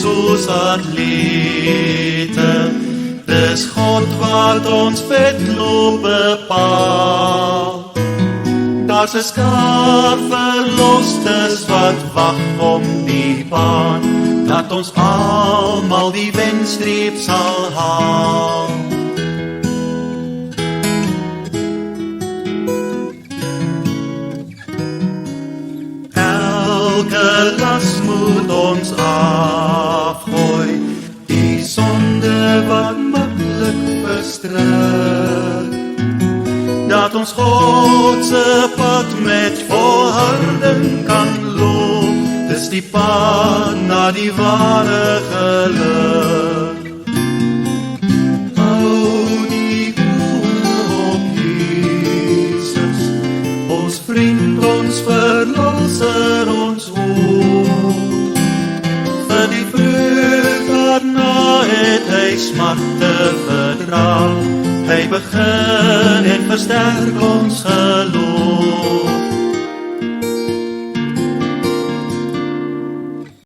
soos atlete. Dis God wat ons wedloop bepaal. Daar's 'n skaar verlosters wat wag om die baan, dat ons almal die wenstreep sal haal. Elke las moet ons afgooi, die sonde wat maklik verstrik, dat ons God se pad met volharding kan loop, dis die pad na die ware geluk. Hou die oë op Jesus, ons vriend, ons verlosser, ons hoop. Vir die vreugd daarna het hy smarte verdra, hy begin en versterk ons geloof.